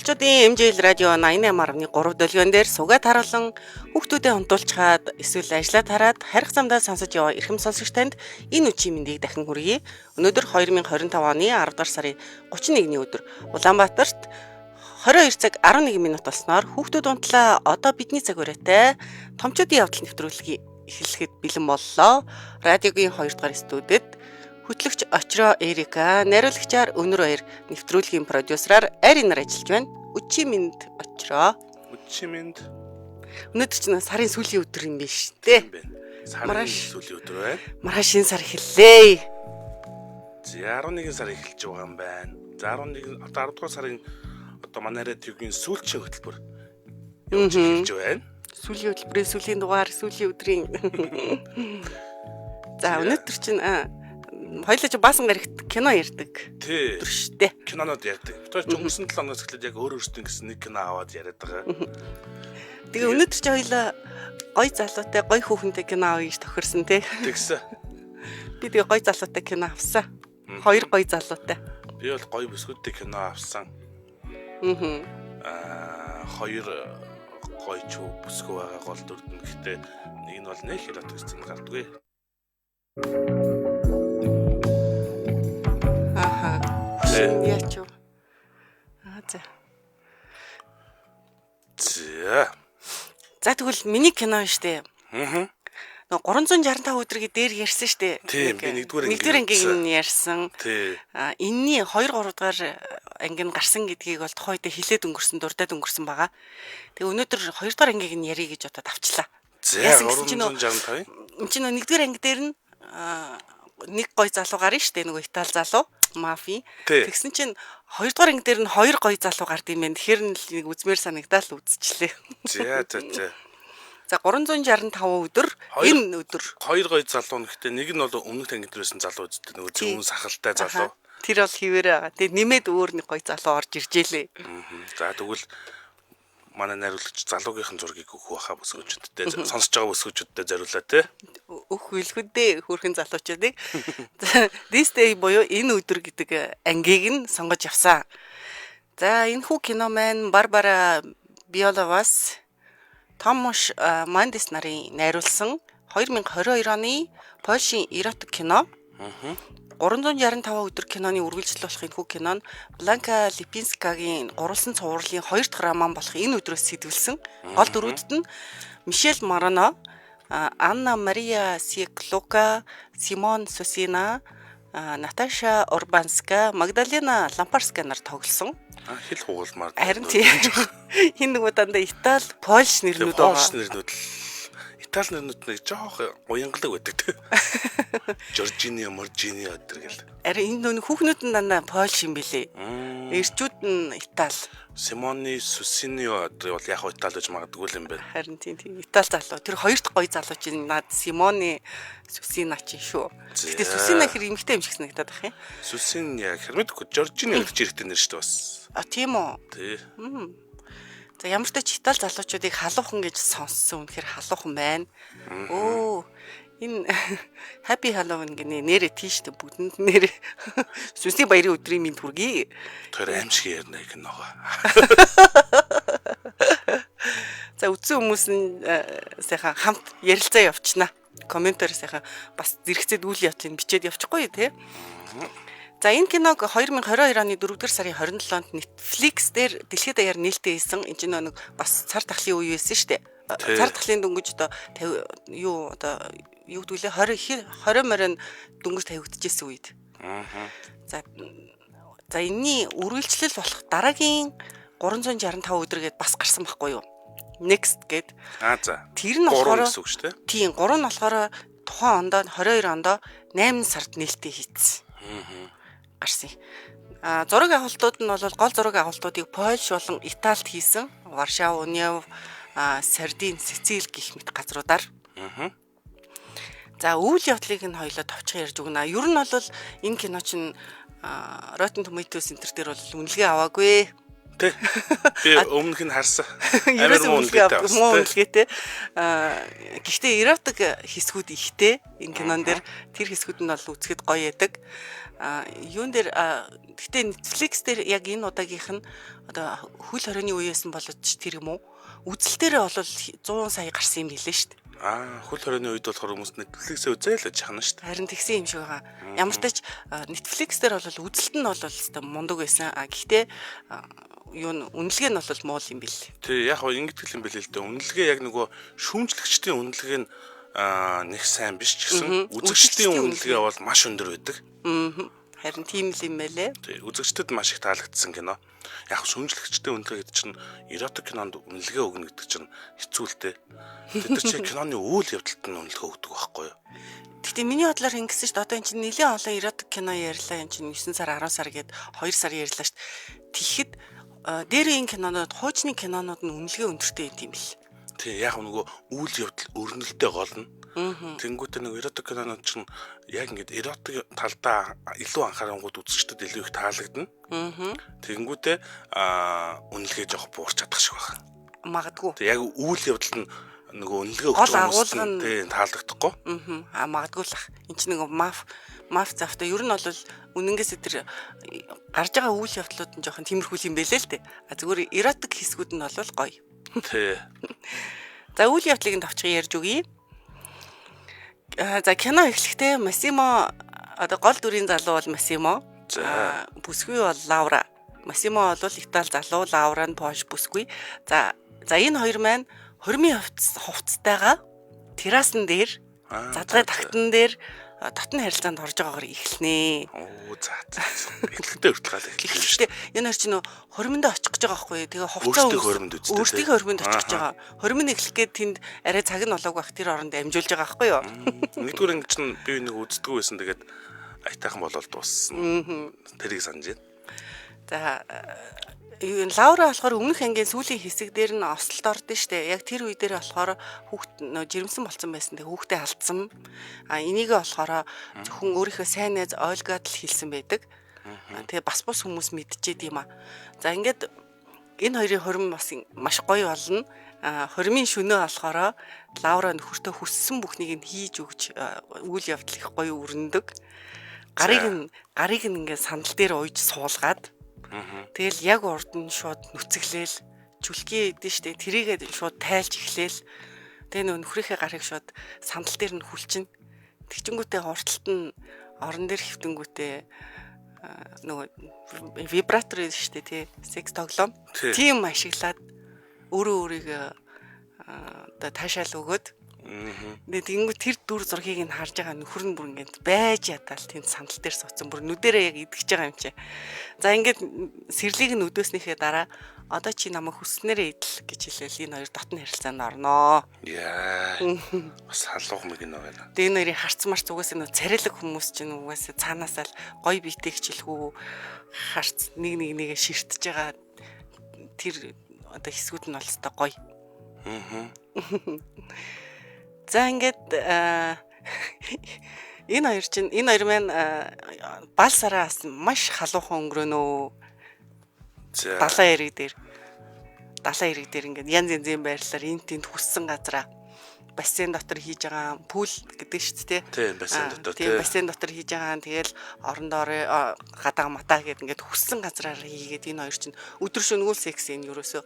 Монголчуудын MJL радио 88.3 долгион дээр сугаад харуулan хүүхдүүдэд хонтуулчаад эсвэл ажиллаад хараад харих замдаа сонсож яваа эрхэм сонсогч танд энэ үчийн мэндийг дахин хүргэе. Өнөөдөр 2025 оны 10 дугаар сарын 31-ний өдөр Улаанбаатарт 22 цаг 11 минут болсноор хүүхдүүд унтлаа одоо бидний цаг ураатай томчуудын явдал нэвтрүүлгийг эхлэхэд бэлэн боллоо. Радиогийн 2 дугаар студид хөтлөгч Очроо Эрика, найруулагчаар Өнөр Баяр, нэвтрүүлгийн продюсераар Аринаар ажиллаж байна. Өчийн минь Очроо. Өчийн минь. Өнөөдөр чинь сарын сүүлийн өдөр юм биш үү? Сарын сүүлийн өдөр байна. Маргааш шинэ сар эхэллээ. За 11 сар эхэлж байгаа юм байна. За 11 одоо 10 дугаар сарын одоо манай радиогийн сүүлчийн хөтөлбөр явж эхэлж байна. Сүүлийн хөтөлбөрийн сүүлийн дугаар, сүүлийн өдрийн. За өнөөдөр чинь хоёлаа ч баасан гарагт кино ярьдаг. Тий. Өдөр штэ. Кинонод ярьдаг. Тэр ч өнгөрсөн 7 оноос эхлээд яг өөр өөртөө гэсэн нэг кино аваад яриад байгаа. Тэгээ өнөөдөр чи хоёлаа гой залуутай, гой хүүхэнтэй кино авъя гэж тохирсон тий. Тэгсэн. Би тэгээ гой залуутай кино авсан. Хоёр гой залуутай. Би бол гой бүсгүйтэй кино авсан. Хоёр гой ч бүсгүй байгаа гол дүрдэн. Гэхдээ нэг нь бол нэг хэрэг төсцөн гардгүй. Яач юу? За. За тэгвэл миний кино штэ. Нөгөө 365 өдрийн дээр ярьсан штэ. Тийм, би нэгдүгээр ангийн ярьсан. Тий. Энэний 2 3 дугаар анги нь гарсан гэдгийг бол тухайд хилээд өнгөрсөн, дурдаад өнгөрсөн байгаа. Тэгээ өнөөдөр 2 дугаар ангийг нь ярих гэж одоо тавчлаа. За 365. Энд чинь нэгдүгээр анги дээр нь нэг гой залуу гарна штэ, нөгөө Итали залуу. Мафи. Тэгсэн чинь 2 дугаар анги дээр нь 2 гоё залуу гард юм байна. Тэгэхээр нэг үзмээр санагдаад л үзчихлээ. За. За 365 өдөр энэ өдөр 2 гоё залуу нэгтэй нэг нь бол өмнөх анги дээрсэн залуу үсттэй нөгөө зөвхөн сахалтай залуу. Тэр бол хിവэрэ байгаа. Тэгээ нэмээд өөр нэг гоё залуу орж иржээ лээ. За тэгвэл манай найруулагч залуугийнхан зургийг өгөх байхаа бүсгүүчдтэй сонсож байгаа бүсгүүчдтэй зориулаа те. Өөх хөлгөдөө хөөрхөн залуучуудыг. This day буюу энэ өдөр гэдэг ангийг нь сонгож авсан. За энэ хүү кино маань Барбара Биоловас, Томаш Мандис нарын найруулсан 2022 оны Польшийн эротик кино. 365 өдөр киноны үргэлжлэл болох энэ хүү кино нь Бланка Липинскагийн гурвалсан цувралын 2 дахь роман болох энэ өдрөөс сэтгүүлсэн. Гол дүрүүдэд нь Мишель Марано, Анна Мария Сиклока, Симон Сусина, Наташа Урбанска, Магдалена Лампарска нар тоглосон. Хэл хугалмаар. Харин тийм. Энэ нөгөө дандаа Итали, Польш нэрнүүд байгаа. Польш нэрнүүд Итали нэрнүүд нэг жоох уянгалаг байдаг те. Жоржинио, Моржинио гэдэг гэл. Харин энэ хүүхнүүд нь дандаа Польш юм билэ. Эрчүүд нь Итали. Симони Сусинио гэдэг бол яг Итали гэж магадгүй юм байна. Харин тийм Итали залуу. Тэр хоёр дахь гоё залуу чинь наад Симони Сусина чинь шүү. Гэтэ Сусина хэр эмхтэй юм шиг санагдаад байна. Сусин яг хэрмэдгүй Жоржинио гэдэг чирэгтэй нэр шүү бас. Тийм үү? Тий. За ямар ч тач Итали залуучуудыг халуухан гэж сонссон. Үнэхээр халуухан байна. Энэ Happy Halloween гэнэ нэрэ тийштэй бүгдэнд нэрэ Сүнсний баярын өдрийн минь хүргэе. Тэр аимшиг ярина киногоо. За үтсэн хүмүүс нь сайхан хамт ярилцаа явуулчихна. Комментээр сайхан бас зэрэгцээд үйл явдлыг бичээд явуучихгүй тий. За энэ киног 2022 оны 4 дугаар сарын 27-нд Netflix дээр дэлхийд даяар нээлттэй хийсэн. Энэ чинь нэг бас цар тахлын үе байсан шүү дээ. Цар тахлын дөнгөж одоо 50 юу одоо юу гэдгэлээ 20 морин дөнгөж тавигдчихсэн үед. За энэний үргэлжлэл болох дараагийн 365 өдөр гээд бас гарсан байхгүй юу? Next гээд. За. Тэр нь болохоор 3 гэсэн үг шүү дээ. Тийм 3 нь болохоор тухайн ондоо 22 ондоо 8 сард нээлттэй хийцсэн. Гарсан. Зураг авалтууд нь бол гол зураг авалтуудыг Польш болон Италид хийсэн. Варшав, Унев, Сардин, Сицил гэх мэт газруудаар. За үйл явдлыг нь хоёлоо товчхон ярьж өгнө. Ер нь бол энэ кино чинь Rotten Tomatoes Center дээр бол үнэлгээ аваагүй. Тэ. Би өмнөх нь харсан. Ерөөсөө Амар муу үнэлгээтэй. Гэхдээ эротик хэсгүүд ихтэй. Энэ кинон дээр тэр хэсгүүд нь бол үзэхэд гоё яадаг. Юун дээр гэхдээ Netflix дээр яг энэ удаагийнх нь одоо хөл хорионы үеэс нь болоод тэр юм уу? Үзэлтээрээ бол 100 сая гарсан юм хэлээ шүү дээ. Хөл хорионы үед болохоор хүмүүс Netflix-ээ үзээл чахна шүү дээ. Харин тэгсэн юм шиг байгаа. Ямар ч тач Netflix дээр бол үзэлт нь бол өстой мундаг байсан. Гэхдээ юу үнэлгээ нь бол муу юм бэл. Тэг яг хоо ингэдэг юм бэлээ л дээ. Үнэлгээ яг нөгөө шүүмжлэгчдийн үнэлгээ нь нэг сайн биш ч гэсэн үзэгчдийн үнэлгээ бол маш өндөр байдаг. Харин тийм л юм байлээ. Тэг үзэгчдэд маш их таалагдсан кино. Яг шүүмжлэгчдийн үнэлгээ гэдэг чинь эротик кинонд үнэлгээ өгнө гэдэг чинь хэцүү л дээ. Тэд нар чинь киноны үйл явдалд нь үнэлгээ өгдөг байхгүй юу? Гэхдээ миний бодлоор ингэсэн шүү дээ. Одоо эн чинь нэлээд олон эротик кино ярьлаа. Эн чинь 9 сар 10 сар гээд 2 сар ярьлаа шүү дээ. Тэгэхэд дээр энэ кинонууд хуучны кинонууд нь үнэлгээ өндөртэй байт юм бэл. Тэг яг нөгөө үйл явдал өрнөлттэй гол нь. Тэнгүүтээ нэг эротик кинонууд чинь яг ингээд эротик талдаа илүү анхаарангууд үзэгчдэд илүү их таалагдана. Тэнгүүтээ үнэлгээ жоох буурч чадах шиг байна. Магадгүй. Тэг яг үйл явдалд нь нөгөө үнэлгээ өгч байгаа юм тийм таалагдахгүй. Магадгүй л ах. Энд чинь нөгөө маф завтай ер нь бол үнэнгээс тэр гарч байгаа үйл явдлууд нь жоохон тиймэрхүү юм байлээ л дээ. Зүгээр эротик хэсгүүд нь бол гоё. Тий. За үйл явдлыг нь товчхон ярьж өгье. За кино эхлэхдээ Массимо одоо гол дүрийн залуу бол Массимо. Бүсгүй бол Лаура. Массимо бол Итали залуу, Лаура нь Польш бүсгүй. За энэ хоёр маань хормын хувцастайгаа террасан дээр задгай тагтан дээр дотны харилцаанд орж байгаагаар эхэлнэ. За. Эхлэхдээ хүртэл эхлэхдээ энэ хоёр чинь хормонд очих гэж байгаа байхгүй. Тэгээ хувцас өөртөө хормонд очих гэж байгаа. Хормон эхлэх гээд тэнд арай цаг нь болоог байх тэр оронд амжуулж байгаа байхгүй юу? Нэгдүгээр ингэ чинь би нэг үздэггүй байсан тэгээд айтайхан болол дууссан. Тэрийг санаж байна. За Лаура болохоор өмнөх ангийн сүүлийн хэсэг дээр нь ослолт ордон штэ. Яг тэр үе дээр болохоор хүүхд жирэмсэн болсон байсан. Тэгээ хүүхдээ алдсан. Энийг болохоор зөвхөн өөрийнхөө сайн найз Ольгад л хэлсэн байдаг. Тэгээ бас бус хүмүүс мэдчихэд юм аа. За ингээд энэ хоёрын хорим бас маш гоё болно. Хоримын шөнөө болохоор Лаура нөхөртөө хүссэн бүхнийг нь хийж өгч үйл явдал их гоё өрнөдөг. Гарыг нь ингээд сандал дээр уйж суулгаад тэгэл яг урд нь шууд нүцгэлээл чүлхий эдэн штэ тэрийгээ шууд тайлж эхлээл тэгээ нөхрийнхээ гарыг шууд сандал дээр нь хүлчин тэгчингүүтээ хурцлт нь орон дээр хөвтөнгүүтээ нөгөө вибратор штэ тий секс тоглоом тийм ашиглаад өөрийгөө одоо таашаал өгөөд тэнгүү тэр дүр зургийг нь харж байгаа нөхөр нь бүр ингээд байж ятаал тэнд сандал дээр суудсан бүр нүдэрээ яг идэж байгаа юм чи. За ингээд сэрлийг нь өдөөснийхээ дараа одоо чи намайг хүснээрээ идэл гэж хэлээл энэ хоёр дотны харилцаанд орноо. Яа. Бас халуух мэг нэ байна. Тэгээ энэ хоёрын харц марц угаасаа нөө царилэг хүмүүс чинь угаасаа цаанаасаа л гоё биетэй хичээлхүү харц нэгээ ширтэж байгаа тэр одоо хэсгүүд нь бол өстой гоё. За ингээд энэ хоёр маань бал сараас маш халуухан өнгөрөнөө. Далайн ирэг дээр ингээд янз янзын байрлалаар энтэнд хүссэн газараа бассейн дотор хийж байгаа пул гэдэг шүү дээ. Тийм бассейн дотор. Тийм бассейн дотор хийж байгаа. Тэгэл орондоо гадаа матаа гэдэг ингээд хүссэн газараар хийгээд энэ хоёр чинь өдөр шөнөгүй секс ийн ерөөсөө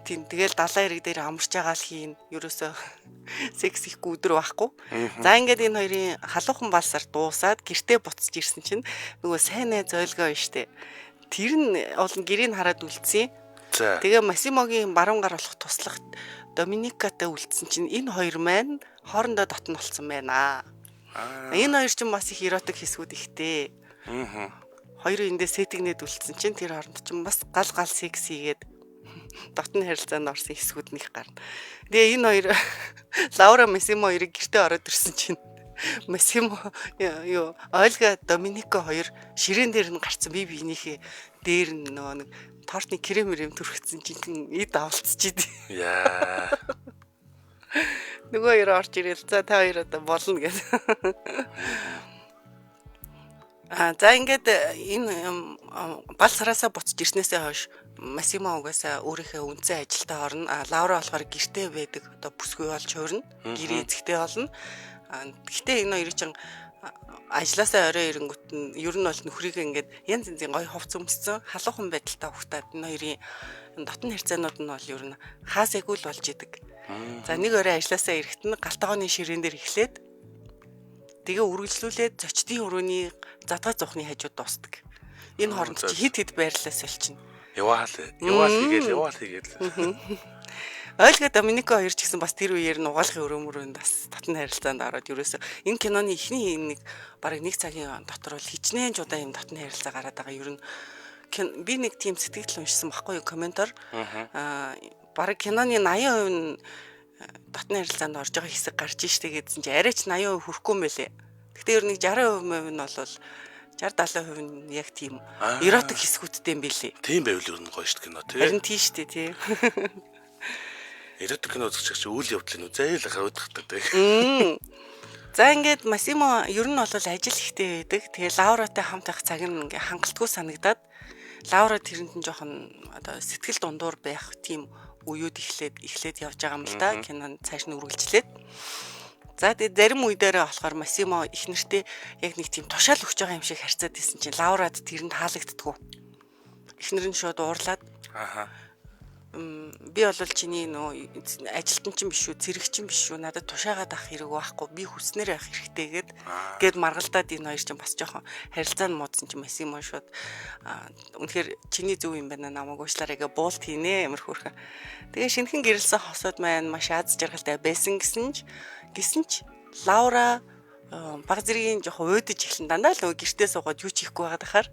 тийм тэгэл далайн ирэг дээр амарч байгаа л хийн ерөөсөө секс ихгүй өдөр байхгүй. За ингээд энэ хоёрын халуухан балсаар дуусаад гэртээ буцаж ирсэн чинь нөгөө сайн найз Ольга байна штэ. Тэр нь олон гэрийг хараад үлдсэн. Тэгээ Массимогийн баруун гар болох туслах Доминикатай үлдсэн чинь энэ хоёр маань хоорондоо дотн болсон байна. Энэ хоёр чинь бас их эротик хэсгүүд ихтэй. Хоёр эндээ сэтгнээд үлдсэн чинь тэр хооронд чинь бас гал секс хийгээд дотны харилцаанд орсон хэсгүүд нэг гарна. Тэгээ энэ хоёр Лаура Массимо хоёрыг гэртээ ороод ирсэн чинь Массимо Ольга Доминика хоёр ширээн дээр нь гарцсан бие биенийхээ дээр нь нөгөө нэг тортны крем төрөгцсөн чинь эд авалцчих идэв. Яа. Нөгөө хоёр орж ирэл за та хоёр одоо болно гэдэг. За ингээд энэ бал сараасаа буцаж ирснээсээ хойш Массимо угаасаа өөрийнхөө үнцэн ажилдаа орно. Лаура болохоор гэртээ байдаг. Одоо бүсгүй болж хуурна. Гэрээ эзэгтэй болно. Гэхдээ энэ хоёрын чинь ажлаасаа орой ирэнгүүт нь ер нь бол нөхрийг ингээд янз янзын гоё хувц өмссөн халуухан байдалтай ухтаад энэ хоёрын дотн харьцаанууд нь бол ер нь хаасайгүй л болж идэг. За нэг орой ажлаасаа ирэхэд нь галтгооны ширээн дээр эхлээд тэгээ үргэлжлүүлээд зочдын өрөөний задгай зухны хажууд дуустдаг. Энэ хооронд чи хид байрлалаа сольчихно. Яваал хийгээл. Ойлгоо Доминико хоёр ч гэсэн бас тэр үеэр нь угаалгын өрөөмөрөнд бас татны харилцаанд ороод ерөөсөө энэ киноны эхний нэг бараг 1 цагийн дотор бол хичнээн ч удаа юм татны харилцаа гараад байгаа. Ер нь би нэг тийм сэтгэл уншсан баггүй юу комментор. Бараг киноны 80% нь татны харилцаанд орж байгаа хэсэг гарч штэ гэдсэн чи арай ч 80% хүрэхгүй юм байлээ. Гэхдээ ер нь 60% нь бол 60-70% нь яг тийм эротик хэсгүүдтэй юм билээ. Тийм байвал ер нь гоё шүү кино тий. Харин тийм штэ тий. Эротик кино үзчих чинь үйл явдлын зээл хавдахдаг тий. За ингээд Массимо ер нь бол ажил ихтэй байдаг. Тэгээ Лауратай хамт байх цаг нь ингээ хангалтгүй санагдаад Лаура тэрэнд нь жоохон одоо сэтгэл дундуур байх тийм үеуд эхлээд явж байгаа юм л да. Кинонд цааш нь үргэлжлээд. За тэгээ зарим үе дээрээ болохоор Массимо их нэртэй яг нэг тийм тушаал өгч байгаа юм шиг харьцаад байсан чинь Лаурад тэрэнд таалагддаггүй. Эхнэр нь шууд уурлаад би бол чиний нөө ажилтан чинь биш үү, зэрэгчин биш үү, надад тушаагаад авах хэрэг байхгүй, би хүснээр авах хэрэгтэй гээд маргалдаад энэ хоёр чинь бас жоохон харилцаа нь муудсан чинь Массимо шууд үнэхээр чиний зөв юм байна, намайг уучлаарай гэ буулт хийнэ ямар хөөрхөн. Тэгээ шинхэн гэрэлсэн хосууд маань маш аз жаргалтай байсан гэсэн ч Лаура баг зэргийн жоохон уйдаж эхлэн дандаа л гэртээ суугаад юу ч хийхгүй байгаад ахаар.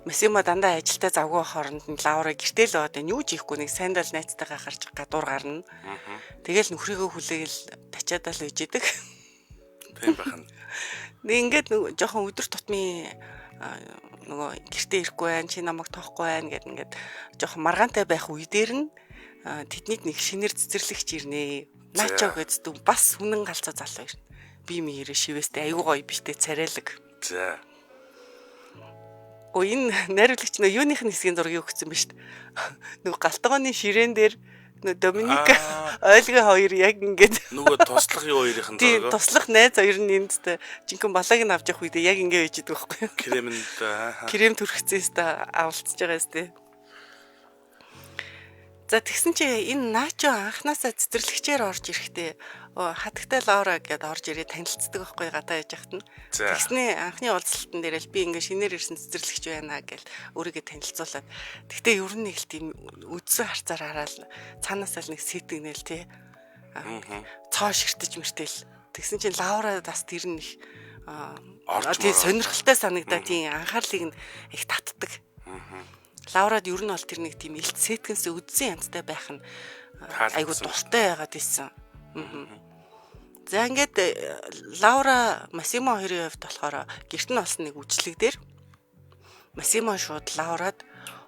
Массимо дандаа ажилдаа завгүй хооронд нь Лаура гэртээ л одоо юу ч хийхгүй нэг сандал найзтайгаа гарч гадуур гарна. Тэгэл нөхрийгөө хүлээгэл тачаадаа л үйж идэг. Тийм байна. Нэг ингээд жоохон өдөр тутмын нөгөө гэртээ ирэхгүй байх, чи намайг тоохгүй байх гэд ингээд жоохон маргаантай байх үе дээр нь тэднийг нэг шинээр цэцэрлэгч ирнэ. Начо гэдэгт бас үнэн галзуу залуу ирнэ. Би мээрээ шивэстэй айгуу гоё биштэй царайлаг. За. Энэ найруулагч нөө юуных нь хэсгийн зургийг өгсөн ба шүү дээ. Нөгөө галтгооны ширээн дээр нөгөө Доминика ойлгоо хоёр яг ингээд нөгөө туслах юу хоёрын зураг. Тийм туслах найз хоёр нь эндтэй жинхэнэ балааг нь авч явах үедээ яг ингээд байж идэг байхгүй юу? Крем төрхцээс та авалцж байгаа сте. За тэгсэн чи энэ Начо анханасаа цэцэрлэгчээр орж ирэхдээ хатагтай Лаура гэдээ орж ирээ танилцдаг байхгүй гадаа яж хахт нь. Тэгснээ анхны уулзалтан дээр л би ингээ шинээр ирсэн цэцэрлэгч байна гэл өөрийгөө танилцуулаад. Тэгтээ ер нь нэг л тийм үдсэн харцаар хараад цаанаасаа л нэг сэтгнэл тий. Цоо ширтэж мэртэл. Тэгсэн чинь Лаура бас тэр нь их тий сонирхолтой санагдаа тийм анхаарлыг нь их татдаг. Лаурад ер нь бол тэр нэг тийм илт сеткэнс үдсэн янзтай байх нь айгуу дуртай байгаад исэн. За ингээд Лаура Массимо хоёрын хувьд болохоор гэрт нь болсон нэг үжлэг дээр Массимо шууд Лаурад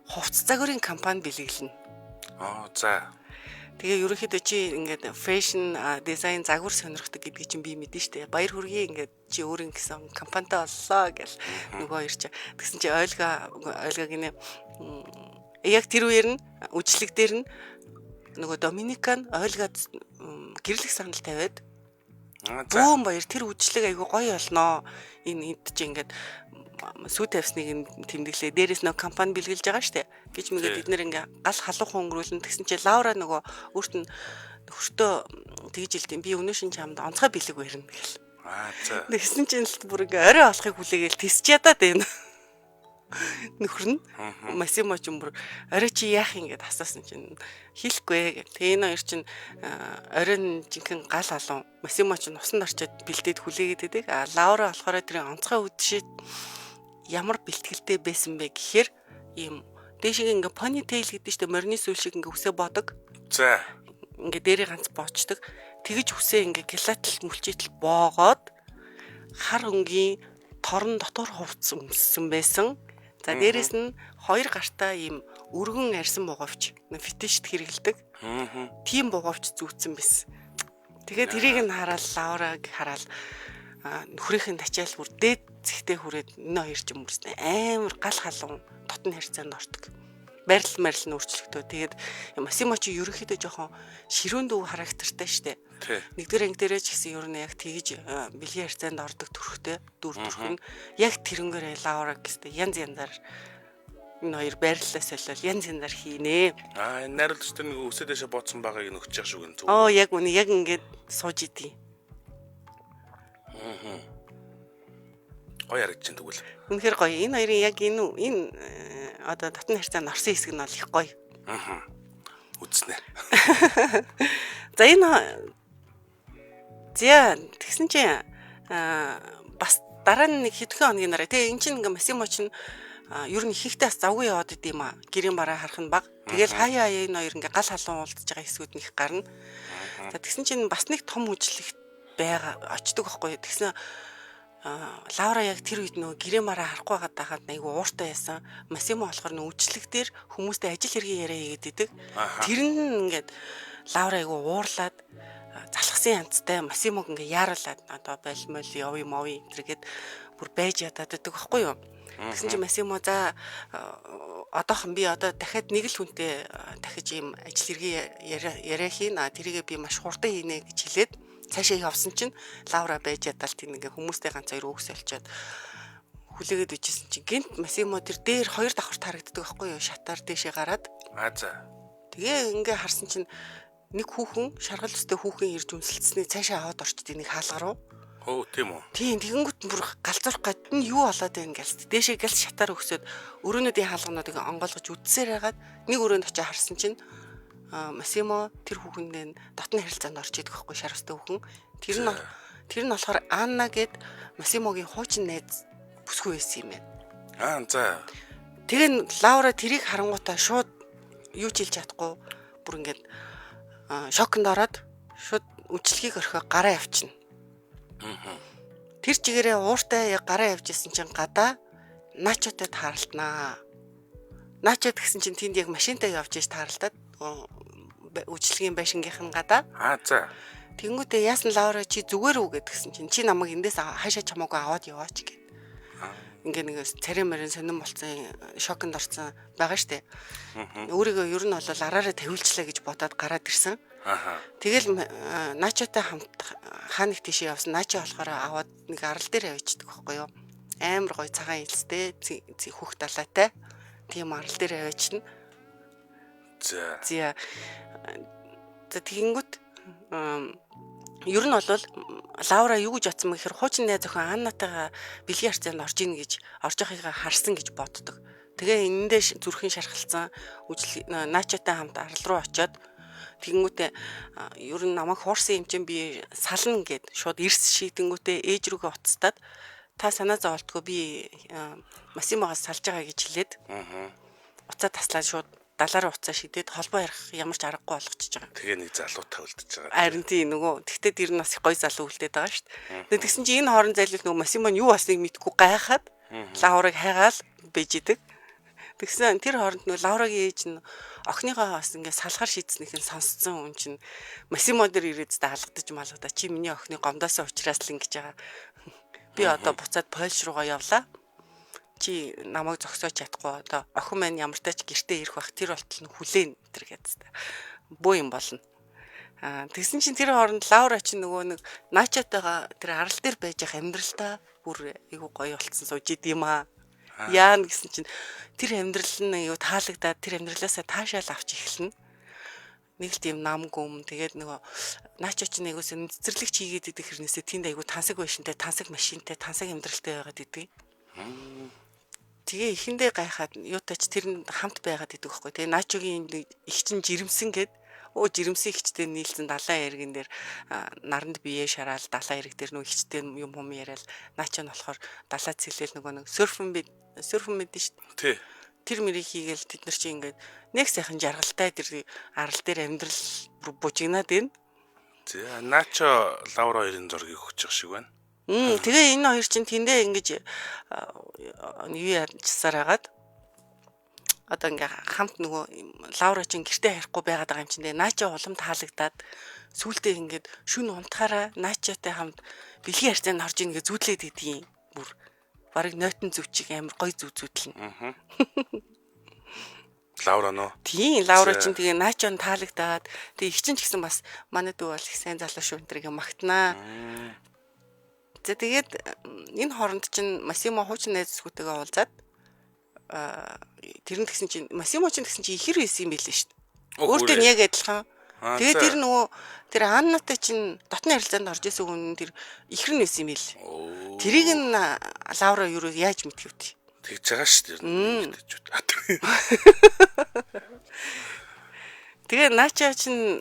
хувцас загварын компани бэлгэлнэ. За. Тэгээ ерөнхийдөө чи ингээд фэшн дизайн загвар сонирхдаг гэдгийг чинь би мэдэн штэ. Баяр хүргэе ингээд чи өөрийн гэсэн компанитай боллоо гэл нөгөө хоёр чи. Тэгсэн чи ойлгоо гинэ. Яг тэр үеэр нь үжлэг дээр нь нөгөө Доминика нь ойлгоод гэрлэх санал тавиад бүүн баяр тэр үжлэг айгу гоё болноо. Энэ энд чи ингээд сүү тавьсныг тэмдэглээ. Дээрээс нөгөө компани бэлгэлж байгаа штэ. Гэж мэгээд эднэр ингээ гал халуухан өнгөрүүлэн тэгсэн чи Лаура нөгөө өөрт нь нөхөртөө тэгж илдэм би өнөө шин чамд онцгой бэлэг барина гэл. За. Тэгсэн чи бүр ингээ орой олохыг хүлээгээл тисч ядаад байна. Нөхөр нь Массимо ч юм бүр орой чи яах юм гээд асуусан чинь хэлэхгүй гэх. Тэгээ энэ хоёр чинь оройн жинхэнэ гал алуу. Массимо ч нусанд орчоод бэлдээд хүлээгээд идэг. Лаура болохоор тэр онцгой үдшид ямар бэлтгэлтэй байсан бэ гэхээр ийм дээшээ ингээ понитейл гэдэг чинь морины сүүл шиг ингээ үсээ бодог. За. Ингээ дээрээ ганц боочдөг. Тэгэж үсээ ингээ гелатл мүлчитл боогоод хар өнгийн торон дотор хувцс өмссөн байсан. За дээрээс нь хоёр гартаа ийм өргөн арьсан буговч фетишт хэрэгэлдэг. Тийм буговч зүүцсэн байсан. Тэгээд тэрийг нь хараад Лаураг хараад нөхрийнхэн тачаал бүр дээд зэгтээ хүрээд энэ хоёр ч юм үрснэ амар гал халуун дотн харьцаанд ордог. барил нь өөрчлөгдөв. Тэгээд Массимо чи ерөнхийдөө жоохон ширүүн дүү характертай штэ. Тий. Нэгдүгээр анги дээрээ ч гэсэн ер нь яг тэгж бэлгийн харьцаанд ордог төрхтэй дүр төрх нь яг тэрнгээрээ Лаура гэстэй янз янзаар энэ хоёр байрлалаас солиол янз янзаар хийнэ. Энэ найруулагч тэр нэг өсөө дэше бодсон байгааг нь өгч явах шүү гэн зүг. Яг үнэ яг ингээд сууж идэв. Гоё харагдаж байна тэгвэл. Үнэхээр гоё. Энэ хоёрын яг энэ одоо татны харьцаанд орсон хэсэг нь бол их гоё. Үзнэ. За энэ тэгсэн чинь бас дараа нь нэг хэдхэн хоногийн дараа тэгээ эн чинь ингээ Массимо чинь ер нь ихэнхдээ бас завгүй яваад идэм а. Гэрийн бараа харах нь баг. Тэгэл хаяа энэ хоёр ингээ гал халуун уулзж байгаа хэсгүүд нь их гарна. За тэгсэн чинь бас нэг том үжлэгт очдөг байхгүй. Тэгсэн Лаура яг тэр үед нөгөө гэрээ мараа харахгүй байгаад айгу ууртай байсан. Массимо болохоор нөгөө үжлэг дээр хүмүүстэй ажил хэргийн яриа хийгээд идэг. Тэр нь ингээд Лаура айгу уурлаад залхсан янзтай Массимог ингээ яаралаад одоо байлмал явъя мовъя энтергээд бүр байж ядаад байдаг байхгүй юу. Тэгсэн чинь Массимо за одоохон би одоо дахиад нэг л хүнтэй дахиж ийм ажил хэргийн яриа хийнэ. Тэрийгээ би маш хурдан хийнэ гэж хэлээд цаашаа явсан чинь Лаура байж ядаад тийм ингээ хүмүүстэй ганц хоёр үгс олчоод хүлээгээд ижсэн чинь гинт Массимо тэр дээр хоёр давхарт харагддаг байхгүй юу. Шатаар дэшээ гараад. За. Тэгээ ингээ харсан чинь нэг хүүхэн шаргал өстэй хүүхэн ирж үнсэлцсэний цаашаа аваад орчдөг нэг хаалга руу. Тийм үү. Тийм тэгэнгүүт бүр галзуурах гээд нь юу болоод байна гэлс. Дээшээ гэлс шатаар өгсөд өрөөнүүдийн хаалгануудыг онгойлгож үдсээр хагаад нэг өрөөнд очиж харсан чинь Массимо тэр хүүхэндээ дотны харилцаанд орж идэх байхгүй шар өстэй хүүхэн. Тэр нь болохоор Анна гэд Массимогийн хуучин найз бүсгүй байсан юм байна. За. Тэгээ Лаура тэрийг харангуйтаа шууд юу ч хэлж чадахгүй бүр ингээд шокнд ороод шууд үжлэгийг орхио гараа явчихна. Тэр чигээрээ ууртай яг гараа явжсэн чинь гадаа Начотой тааралтнаа. Начот гэсэн чинь тэнд яг машинтай явж иж тааралтаад үжлэгийн байшингийнх нь гадаа. За. Тэнгүүтээ яасан Лаура чи зүгээр үү гэдгсэн чинь чи намайг эндээс хаашаа чамаагүй аваад яваач гэд. Ингээ нэг царай марын сонирн болцсон шокнд орсон байгаа штэ. Өөрийгөө ер нь бол араараа тавилчлаа гэж бодоод гараад ирсэн. Тэгэл Начотой хамт хааныг тийшээ явсан. Начо болохоор аваад нэг арал дээр авчихдээ байхгүй юу. Амар гоё цагаан хэлстэй хүүхд далайтай. Тийм арал дээр авчина. За тэгэнгүүт ер нь бол Лаура юу гэж бодсон бэ гэхээр хуучин найз охин Аннатайгаа бэлгийн харьцаанд орж ийн гэж орж байгааг харсан гэж боддог. Тэгээ энэндээ зүрхэн шархалцсан Начотой хамт арал руу очиод тэгэнгүүтээ ер нь намайг хуурсан юм чинь би сална гэд шууд эрс шийдэнгүүтээ ээж рүүгээ уцтаад та санаа зоволтгүй би Массимогоос салж байгаа гэж хэлээд уцаа таслаад шууд далаараа уцаа шидэд холбоо ярих ямар ч аргагүй болгочихж байгаа. Тэгээ нэг залуутай үлдчихэж байгаа. Харин тийм нөгөө тэгтээ тэр нь бас их гоё залуу үлдээд байгаа шүү дээ. Тэгсэн чинь энэ хооронд зайлшгүй нөгөө Массимо нь юу басныг мэдгүй гайхаад Лаурыг хайгаал бэж идэг. Тэгсэн тэр хооронд нөгөө Лаурагийн ээж нь охиныгоо бас ингээд салахар шийдснийх нь сонсцсон хүн чинь Массимо дээр ирээд даалгадаж малгадаа чи миний охины гомдоосоо ухраас л ингэж байгаа. Би одоо буцаад Польш руугаа явлаа. Чи намайг зогсоож чадахгүй одоо охин маань ямар тач гэртээ ирэх бах тэр болтол нь хүлээн тэр гэдээ. Бөө юм болно. Тэгсэн чинь тэр хооронд Лаура чи нөгөө нэг Начотойгоо тэр арал дээр байж явах амьдралтаа бүр айгу гоё болцсон сууж идэм аа. Яа гэсэн чинь тэр амьдрал нь айгу таалагдаад тэр амьдралаасаа таашаал авч эхэлнэ. Нэг л тийм нам гүм тэгээд нөгөө Начо ч нэг үсэн цэцэрлэгч хийгээд идэх хэрнээсээ тэнд айгу тансаг байшинтай тансаг машинтай тансаг амьдралтай байгаад идэг. Тэгээ ихэндээ гайхаад юутач тэр нь хамт байгаад идэг байхгүй. Тэгээ Начогийн их чин жирэмсэн гээд жирэмсэн ихчтэй нийлсэн далайн эргэн дээр наранд бие шараал далайн эрэг дээр нөгөө ихчтэй юм яриад Начо нь болохоор далаа цэлээл нөгөө нэг серфэн мэдэн шүү дээ. Тэр мэрийг хийгээл тэд нар чи ингээд нэг сайхан жаргалтай тэр арал дээр амьдрал бужигнаад байна. За Начо Лаура хоёрын зургийг өгч явах шиг байна. Тэгээ энэ хоёр чинь тэндээ ингэж юу яачсаар хагаад одоо ингээ хамт нөгөө Лаура чинь гэртээ харихгүй байгаад байгаа юм чинь Начо улам таалагдаад сүултээ ингээд шүн унтахаараа Начотой хамт бэлгийн харьцаанд орж ийн гэж зүудлээд идэгин бүр барыг нойтон зүвчиг амар гой зүвзүүдлэн. Лаура нөө. Тийм, Лаура чинь тэгээ наачон таалагдаад тэгээ их чинь ч гэсэн бас манай дүү бол их сайн залуу шүү энэ магтнаа. За тэгээд энэ хооронд чинь Масимо хуучин найз зүгтээгээ уулзаад тэр нь тэгсэн чинь Масимо чинь тэгсэн чинь ихэр байсан юм билээ шүү дээ. Өөртөө нь яг адилхан. Тэгээд тэр нөгөө тэр Аннатай чинь дотны харилцаанд орж исэн хүн тэр ихэр нь байсан юм бил. Тэрийг нь Лаура юу яаж мэдэх вэ? Тэгж байгаа шүү дээ. Тэгээд наачаа чинь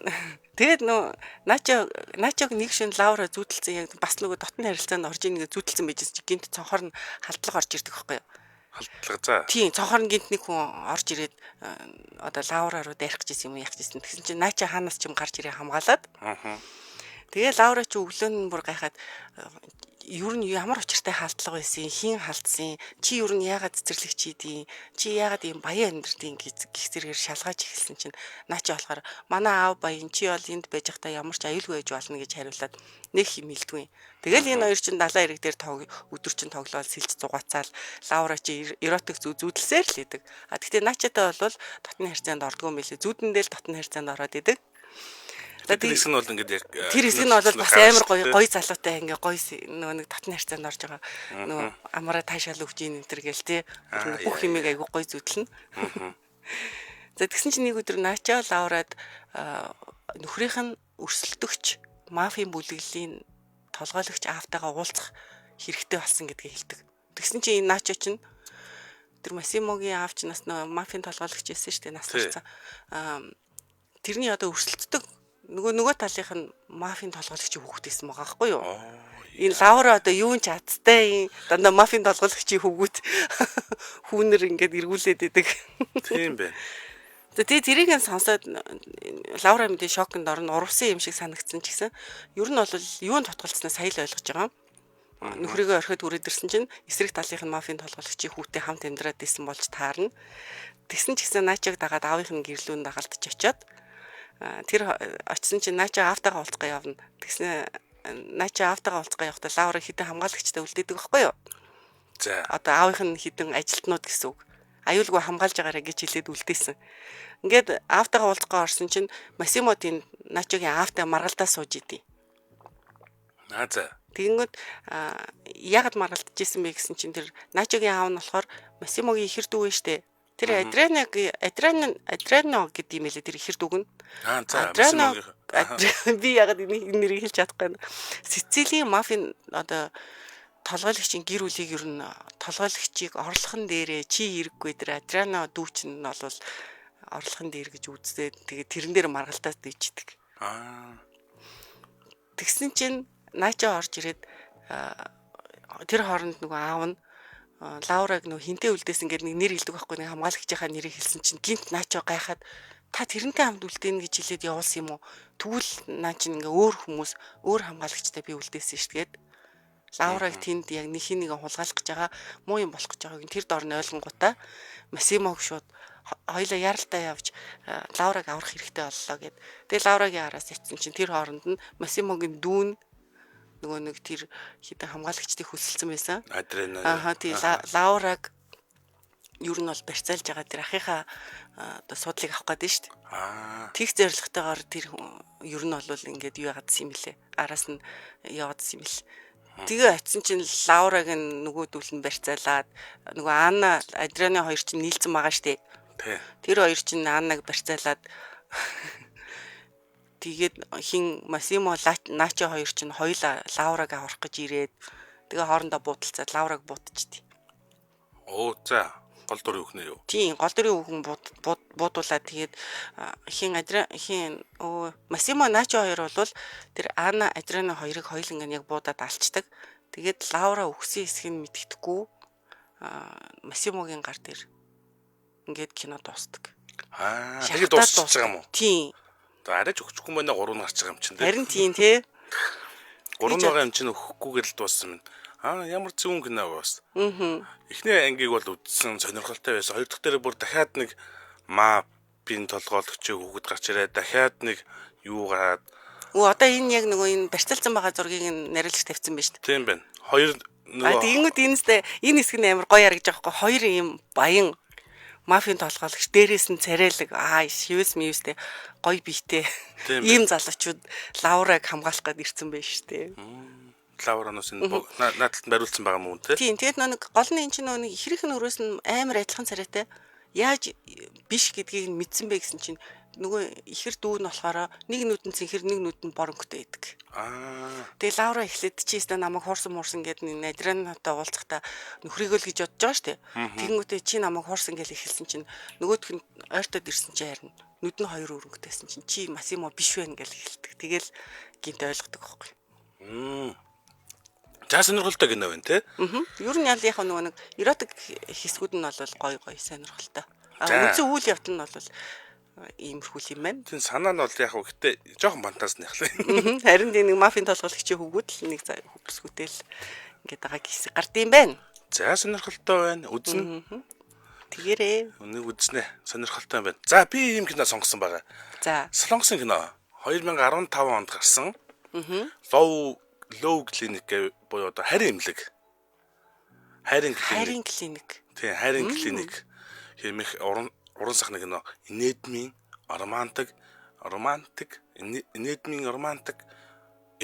тэгээд наачааг нэг шин Лаура зүудэлсэн яг бас нөгөө дотны харилцаанд орж ийн нэг зүудэлсэн байжсэн чи гинт цонхоор нь халдлага орж ирдэг байхгүй юу? Халдлага за. Тийм, цонхоор нь гинт нэг хүн орж ирээд одоо Лаура руу дайрах гэсэн юм яах гэсэн. Тэгсэн чинь наачаа хаанаас ч юм гарч ирээ хамгаалаад. Тэгээ Лаура чи өглөө нь бүр гайхаад ер нь ямар учиртай халдлага байсан, хин халдсан, чи ер нь яагаад цэцэрлэгч хийдیں, чи яагаад ийм баян амьдрдیں гэх зэрэгээр шалгааж эхэлсэн чинь наача болохоор манай аав баян чи бол энд байж байхдаа ямар ч аюулгүй байж болно гэж хариулаад нэг юм хэлдгүй. Тэгэл энэ хоёр чинь далайн ирэг дээр өдөр чинь тоглоод сэлж зугаацаал Лаура чи эротик зүүдэлсээр л идэг. А тэгтээ наачатай бол дотны харьцаанд ордгоо юм билээ. Зүүдэндээ л дотны харьцаанд ороод идэг. Тэр хэсэг нь бол ингээд яг тэр хэсэг нь бол бас амар гоё залуутай ингээ гоё нөгөө нэг татны харьцаанд орж байгаа нөгөө амаараа таашаал өгч ийн энэ төр гээл те бүх юмыг айгу гоё зүтлэн. За тэгсэн чинь нэг өдөр наачаа Лаурад нөхрийнх нь өрсөлдөгч мафийн бүлэглэлийн толгойлогч аавтайгаа уулзах хэрэгтэй болсон гэдгийг хэлдэг. Тэгсэн чинь энэ наачаа чинь тэр Масимогийн аав чинь бас нөгөө мафийн толгойлогч байсан шүү дээ нас барсан. Тэрний одоо өрсөлддөг нөгөө талынх нь мафийн толгойлогчийн хүүхдээсэн байгаа байхгүй юу? Энэ Лаура одоо юу ч азтай дандаа мафийн толгойлогчийн хүүгүүд хүүнэр ингээд эргүүлээд идэг. Тийм бэ. За тэгээ тэрийг нь сонсоод Лаура мэдээ шокнд орно, урвсан юм шиг санагдсан ч гэсэн ер нь бол юунд тотголцсноо сая л ойлгож байгаа. Нөхрийгөө орхиод үрээд ирсэн чинь эсрэг талынх нь мафийн толгойлогчийн хүүтэй хамт амьдраад исэн болж таарна. Тэгсэн ч гэсэн наачааг дагаад аавынх нь гэрлүүнд дагалдаж очиод тэр очисон чинь наачаа аавтайгаа уулзгаа явна. Тэгсэн наачаа аавтайгаа уулзгаа явахдаа Лаура хитэн хамгаалагчтай үлдээдэг байхгүй юу? За. Одоо аавынх нь хитэн ажилтнууд гэсэн үг. Аюулгүй хамгаалж байгаарэ гэж хэлээд үлдээсэн. Ингээд аавтайгаа уулзгаа орсон чинь Масимо тийм наачагийн аавтай маргалдаа сууж идэв. За. Тэгэнгүүт яагаад маргалдаж исэн бэ гэсэн чинь тэр наачагийн аав нь болохоор Масимогийн ихэр дүү вэ штэ. Тэр Адриано гэдэг юм хэлээ тэр ихэр дүүг нь. За. Би яагаад энэ нэрийг хэлж чадахгүй. Сицилийн мафийн одоо толгойлогчийн гэр бүлийг ер нь толгойлогчийг орлохын дээрээ чи хэрэггүй тэр Адриано дүүч нь бол орлохын дээр гэж үздэг. Тэгээ тэрэн дээр маргалтаад дэждэг. Тэгсэн чинь наачаа орж ирээд тэр хооронд нөгөө аав нь Лаураг нөгөө хинтээ үлдээсэн гэдэг нэг нэр хэлдэг байхгүй нэг хамгаалагчийнхаа нэрийг хэлсэн чинь гинт наачаа гайхаад та тэрнтэй хамт үлдээнэ гэж хэлээд явуулсан юм уу? Тэгвэл наа чинь ингээ өөр хүмүүс өөр хамгаалагчтай би үлдээсэн шүү дээ. Лаураг тэнд яг нэг нэг хулгайлах гэж байгаа муу юм болох гэж байгааг тэр дорн ойлгонгуудаа Масимог шууд хоёлаа яралтай явж Лаураг аврах хэрэгтэй боллоо гэд. Тэгээ Лаурагийн араас ятсан чинь тэр хооронд нь Масимогийн дүүн нөгөө нэг тэр хитэн хамгаалагчдыг хөсөлсөн байсан. Тийм Лаураг ер нь бол барьцаалж байгаа тэр ахыхаа одоо суудлыг авах гээд шүү дээ. Тэг зоригтойгоор тэр ер нь бол ингээд юу яадсан юм бэлээ. Араас нь яваадсан юм бэл. Тэгээ очисон чинь Лаураг нь нөгөөдүүл нь барьцаалаад нөгөө Анна Адрианы хоёр чинь нийлцэн байгаа шүү дээ. Тэр хоёр чинь Аннаг барьцаалаад тэгээд хин Масимо наача хоёр чинь хоёулаа Лаураг аврах гэж ирээд тэгээ хоорондоо буудалцаад Лаураг буутчихдээ. За гол дурын хүүхнээ юу? Тийм гол дурын хүүхэн буудуулаад тэгээд Масимо наача хоёр бол тэр Анна Адриано хоёрыг хоёуланг нь яг буудаад алчдаг. Тэгээд Лаура өгсөн хэсгийг мэддэхгүй Масимогийн гар дээр ингээд кино дуустдаг. Тэгээд дуусчих байгаа юм уу? Тийм. Арайч өгчихгүй мэнэ 3 нь гарч байгаа юм чинь тий. Харин тийм тий. 3 байгаа юм чинь өгөхгүйгээр л дууссан юм. Ямар зүүн гинэ бас. Эхний ангийг бол үдсэн сонирхолтой байсан. Хоёр дахь дээр бүр дахиад нэг мапын толгойлогчийг хүүхэд гарч ирээд дахиад нэг юу гараад. Одоо энэ яг нөгөө энэ барьцаалсан байгаа зургийг нарийнж тавьсан байна шүү дээ. Тийм байна. Хоёр нөгөө тэгэнгүүт энэстэй энэ хэсэг нь амар гоё харагдаж байгаа байхгүй. Хоёр ийм баян мафийн толгойлогч, дээрээс нь царайлаг, шивэс мивстэй гоё биетэй. Тийм Ийм залуучууд лавраг хамгаалах гээд ирсэн байж штэ. Лавранус энэ наадталд бариулсан байгаа юм уу те? Тийм, тэгээд нэг гол нь эн чинь нэг ихрийнх нь өрөөс нь амар адилхан царайтай. Яаж биш гэдгийг нь мэдсэн бэ гэсэн чинь нөгөө ихэр дүү нь болохоор нэг нүд нь цэнхэр, нэг нүд нь боронхтой байдаг. Тэгээ лавра эхлээд чи өстө намайг хуурсан гэдэг нэг надраанатай уулзахдаа нөхрийгөө л гэж бодож байгаа штэ. Тэгэнгүүтээ чи намайг хуурсан гэж эхэлсэн чинь нөгөөх нь ойртоод ирсэн чи харин нүд нь хоёр өрөнгөтэйсэн чинь чи Масимо биш вэ гэж эхэлдэг. Тэгэл гинт ойлгодог байхгүй. За сонирхолтой гинэ байна те. Ер нь ял яг нөгөө нэг эротик хэсгүүд нь бол гоё сонирхолтой. Үндсэн үйл явдал нь бол иймэрхүү юм байна. Тийм санаа нь бол яг гэхдээ жоохон фантазны хэл. Харин нэг мафийн толгойлогчийн хөвгүүд л нэг хөсгүүтэл ингээд байгаа хэсэг гард юм байна. За сонирхолтой байна. Үзнэ. Тэгээрээ. Нэг үзнэ. Сонирхолтой байна. За би ийм кино сонгосон байгаа. За. Солонгосын кино 2015 онд гарсан. Low Clinic буюу одоо харийн эмнэлэг. Хайрын клиник. Тийм, хайрын клиник. Хэмэх уран сахны кино. Инэдмийн романтик,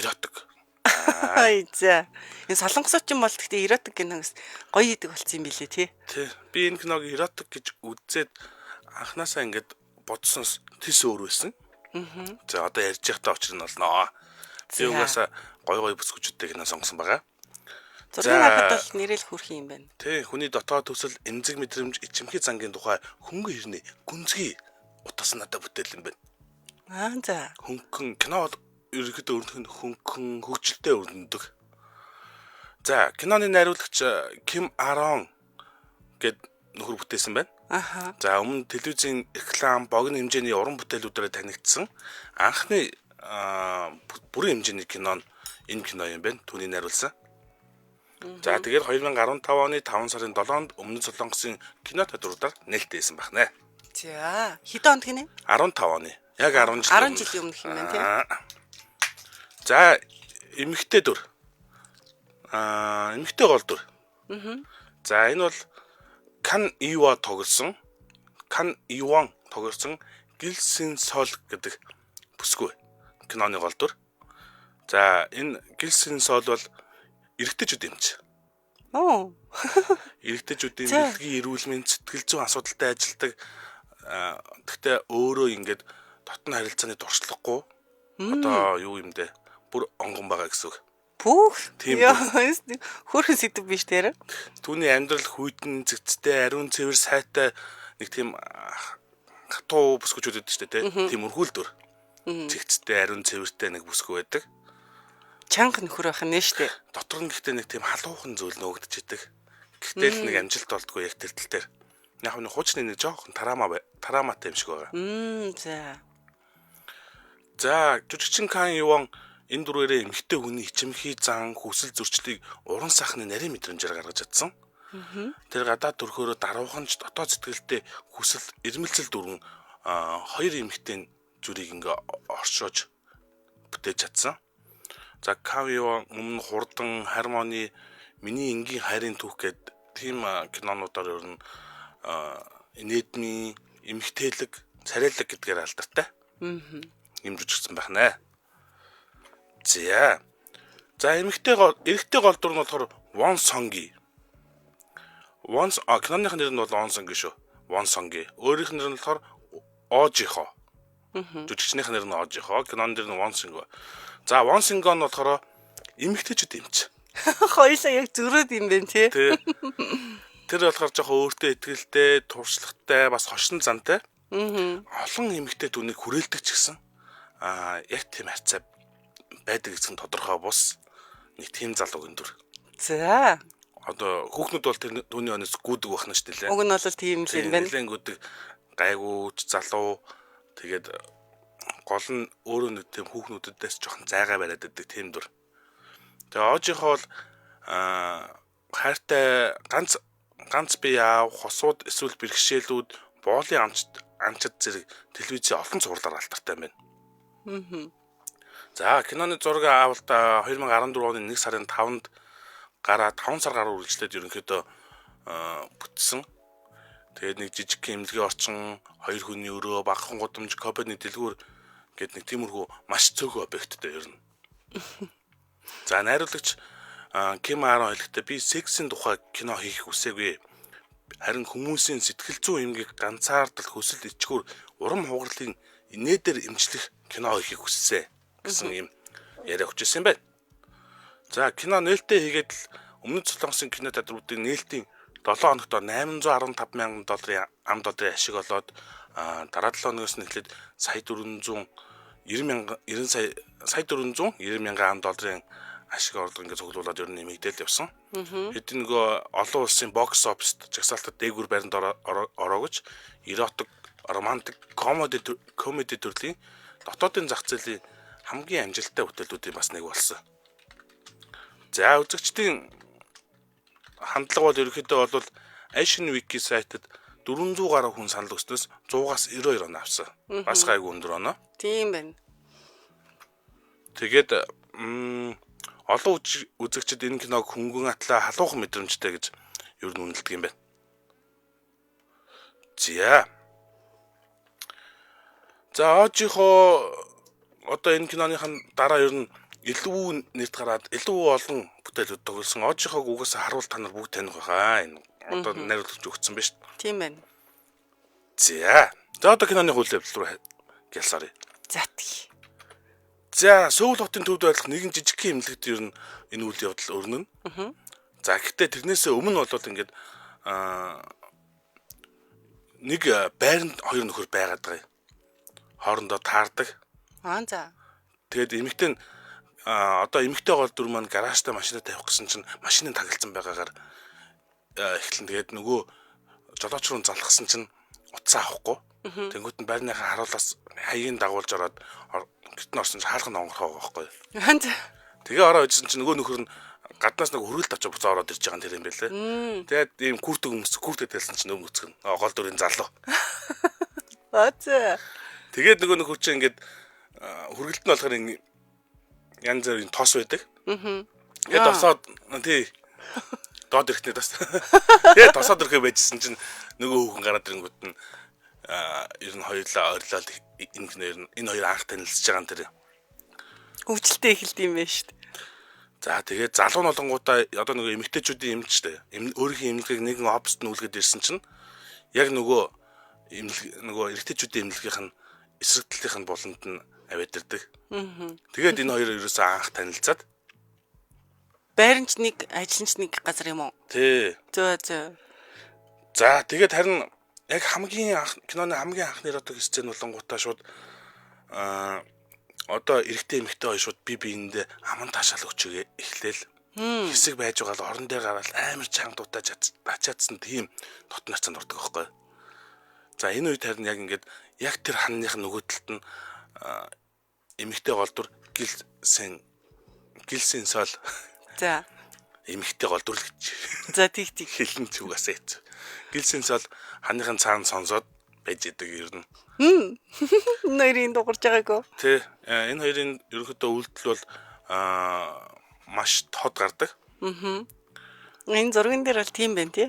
эротик. За. Энэ солонгосчин бол гэхдээ эротик киноос гоё идэг болсон юм билээ тий. Тий. Би энэ киног эротик гэж үзээд анханасаа ингээд бодсоос тис өөр байсан. За одоо ярьж байхдаа учир нь болно. Би угаасаа гой бүсгүүчүүдтэй кино сонгосон байгаа. Зургийг харахад бол нэрэл хүрх юм байна. Тий, хүний дотоод төсөл, эмзэг мэдрэмж, ичимхий зангийн тухай хөнгөн хэрний гүнзгий утас надад бүтээл юм байна. За. Хөнгөн кино бол ерөнхийдөө өрнөх хөнгөн хөгжилтэй өрнөдөг. За, киноны найруулагч Ким Арон гэд нөхөр бүтээсэн байна. За, өмнө телевизийн реклам, богино хэмжээний уран бүтээлүүдээр танигдсан анхны бүрэн хэмжээний кино энэ кино юм байна. Түүний найруулсан. За тэгээд 2015 оны 5 сарын 7-нд өмнөд Солонгосын кино театруудаар нээлттэйсэн байна. За хэдэн онд гинэ? 15 оны. Яг 10 жилийн өмнөх юм байна тийм. За эмэгтэй дүр. Эмэгтэй гол дүр. За энэ бол Кан Иван тоглосон Гилсин Сол гэдэг бүсгүй киноны гол дүр. За энэ Гилсин Сол бол эрэгтэйчүүд эмч. Эрэгтэйчүүдийн бэлгийн эрүүл мэнд сэтгэл зүйн асуудалтай ажилладаг. Гэхдээ өөрөө ингээд дотн харилцааны туршлагагүй одоо юу юм бэ? Бүр онгон байгаа гэсэн үг. Тийм. Хөөрхөн сэдв биш дээр. Түүний амьдрал хүйтэн зэгцтэй, ариун цэвэр сайтай нэг тийм хатуу бүсгүүчүүд байдаг шүү дээ, тийм өрхүүлдүр. Зэгцтэй, ариун цэвэртэй нэг бүсгүй байдаг. Чанга нөхөр байх нь штэ. Дотор нь гэхдээ нэг тийм халуухан зүйл нөөгдөж идэг. Гэхдээ л нэг амжилт олдгүй яг тэр тал дээр. Яг нь хуучны нэг жоохон тараматай юм шиг байгаа. За, жүжигчин Кан Иван энэ дүрээрээ эмэгтэй хүний ичимхий зан, хүсэл зөрчлийг уран сахны нарийн мэдрэмжээр гаргаж чадсан. Тэр гадаад төрхөөрөө дарууханч дотоод сэтгэлдээ хүсэл, ирмэлцэл дүрэн хоёр эмэгтэй зүрийг ингээ оршоож бүтээж чадсан. За Кавио өмнө хурдан хармони миний энгийн хайрын түүх гэд тийм кинонуудаар ер нь инэдмийн эмгтээлэг царайлаг гэдгээр алдартай. Юм жүжигдсэн байна. За эрэгтэй гол дүр нь болохоор Вон Сонги. Киноных нэр нь бол Вон Сонги шүү. Вон Сонги. Өөрийнх нь нэр нь болохоор Ожихо. Жүжигчнийх нэр нь Ожихо, киноны нэр нь Вон Сонги. За Вон Сонги нь болохоор эмэгтэйчүүд эмч. Хоёулаа яг зөрөөд юм байна тий. Тэр болохоор жоохон өөртөө итгэлтэй, туршлагатай, бас хошин зантай. Олон эмэгтэй түүнийг хүрээлдэг ч гэсэн яг тийм харьцаа байдаг гэсэн тодорхой бус нэг тийм залуугийн дүр. За. Одоо хүүхнүүд бол тэр түүний өнөөс гүдэг байх нь шүү дээ. Уг нь бол тийм юм байна. Нэлээд гүдэг гайгууч залуу тэгээд гол нь өөрөө нэг тийм хүүхнүүдээс жоохон зайгаа бариад байдаг тийм дүр. Тэгээ Ожихоо бол хайртай ганц бие аав, хосууд эсвэл бэрхшээлүүд, боолын амчид зэрэг телевизийн олон зурлаар алдартай байна. За киноны зураг авалт 2014 оны 1 сарын 5-нд гараад 5 сар гаруй үргэлжлээд ерөнхийдөө бүтсэн. Тэгээд нэг жижиг эмнэлгийн орчин, хоёр хүний өрөө, багахан гудамж, кобедны дэлгүүр гэдэг нэг тиймэрхүү маш цөөхөн объекттэй ер нь. За найруулагч Ким Арон хэлэхдээ би сексийн тухай кино хийх хүсээгүй. Харин хүмүүсийн сэтгэл зүйн эмгээг ганцаардал хүсэл ичгүүр урам хугарлын инээдэр эмчлэх кино хийхийг хүссэн гэсэн юм яриа өгчээсэн байна. За кино нээлттэй хийгээд л өмнөд Солонгосын кино театруудын нээлтийн 7 хоногт $815,000 ам долларын ашиг олоод дараа 7 хоногоос нь эхлээд сая 490,000 ам долларын ашиг орлого ингээд цуглуулад ер нь нэмэгдээл явсан. Хэд нөгөө олон улсын бокс оффист жагсаалтад дээгүүр байранд ороогч эротик, романтик, комеди төрлийн дотоодын зах зээлийн хамгийн амжилттай бүтээлүүдийн бас нэг болсон. За үзэгчдийн хандлага бол ерөнхийдөө бол Asian Wiki сайтад 400 гаруй хүн санал өгснөөс 100-аас 92 оноо авсан. Бас гайгүй өндөр оноо. Тийм байна. Тэгээд олон үзэгчид энэ киног хөнгөн атлаа халуухан мэдрэмжтэй гэж ер нь үнэлдэг юм байна. За ожихоо одоо энэ киноныхан дараа ер нь илүү нэрт гараад илүү олон бүтээлүүд тоглосон. Ожихоог угаасаа харуул та нар бүгд таних байхаа. Энэ одоо найруулагч өгсөн ба шүү дээ. Тийм байна. За одоо киноны үйл явдал руу гэлсарыг. За тий. За Сөүл хотын төвд байх нэгэн жижиг эмнэлэгт ер нь энэ үйл явдал өрнөн. За гэхдээ тэрнээсээ өмнө бол ингээд нэг байранд хоёр нөхөр байгаад байгаа. Хоорондоо таардаг. За. Тэгээд эмэгтэй нь одоо эмэгтэй гол дүр маань гаражтай машинаа тавих гэсэн чинь машины тагалцсан байгаагаар эхлэн тэгээд нөгөө жолооч руу залхсан чинь утсаа авахгүй. Тэнгүүт нь байрныхаа харуулаас хаягийн дагуулж ороод гитэн орсон чинь хаалхан онгорхоо байхгүй. Тэгээ ороо ижсэн чинь нөгөө нөхөр нь гаднаас нэг хөргөлт очиж буцаа ороод ирж байгаа юм байлээ. Тэгээд ийм күртэг дэлсэн чинь өмгөцгөн гол дүрийн залуу. Тэгээд нөгөө нөхөр чинь ингээд хөргөлт нь болохоор янз бүрийн тос байдаг. Тэгээд тосоод тий доод ирэхнээ тос. Тэгээд тосоод ирэхээ байжсэн чинь нөгөө хүүхэн гараад ирэнгүүт нь ер нь хоёулаа ойрлол энэ хоёр анх танилцж байгаа юм тэр. Хөвчлөлтэй эхэлт юм байна шүү дээ. За тэгээд залуу noloнгуудаа одоо нөгөө эмэгтэйчүүдийн эмчтэй өөрийнхөө эмнэлгийг нэгэн оффист нь үлгээд ирсэн чинь яг нөгөө эрэгтэйчүүдийн эмнэлгийнх нь эсрэг талынх нь болонд нь аваад ирдэг. Тэгээд энэ хоёр ерөөсөө анх танилцаад байрч нэг ажилч нэг газар юм уу? Тий. За. За тэгээд харин яг киноны хамгийн анхны эротик сцен болонгуудаа шууд одоо эрэгтэй эмэгтэй хоёр шууд биендээ аман таашаал өчөг эхлээл хэсэг байж байгаа л орон дээр гараад амар чангадуудаа ачаадсан тийм дотноцонд ордог байхгүй. За энэ үед харин яг ингээд яг тэр ханных нөгөө талд нь эмэгтэй голдур гэлсэн сол. За. Эмэгтэй голдур л гэж. За тийх хэлэн зүгээс эц. Гэлсэн сол ханыхын цаана сонсоод байж идэг ер нь. Нэрийн дуурж байгаагүй. Тэ энэ хоёрын ерөнхийдөө үйлдэл бол маш тод гардаг. Энэ зурган дээр бол тийм байна тий.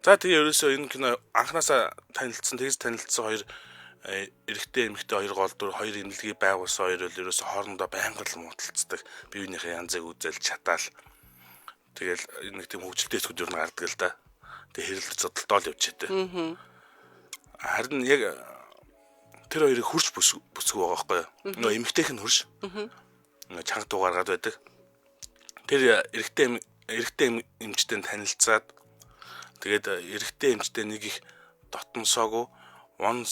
За тэгээ ерөөсөө энэ кино анханасаа танилцсан хоёр эрэгтэй эмэгтэй хоёр гол дүр хоёр эмнэлгийг байгуулсан хоёр бол ерөөсөө хоорондоо байнга л муудалцдаг. Бие биенийхээ янзыг үзэл чадаал. Тэгэл нэг тийм хөвгөлтэй эсгүүд юу гардаг л да. Тэгээ хэрэлж зодтолтол явж чийтэй. Харин яг тэр хоёрыг хурж бүсгүй байгаа байхгүй юу? Нөгөө эмэгтэйх нь хурж. Нөгөө чанга дугааргаад байдаг. Тэр эрэгтэй эмчтэй танилцаад тэгээд эрэгтэй эмчтэй нэг их дотносоогүй Вон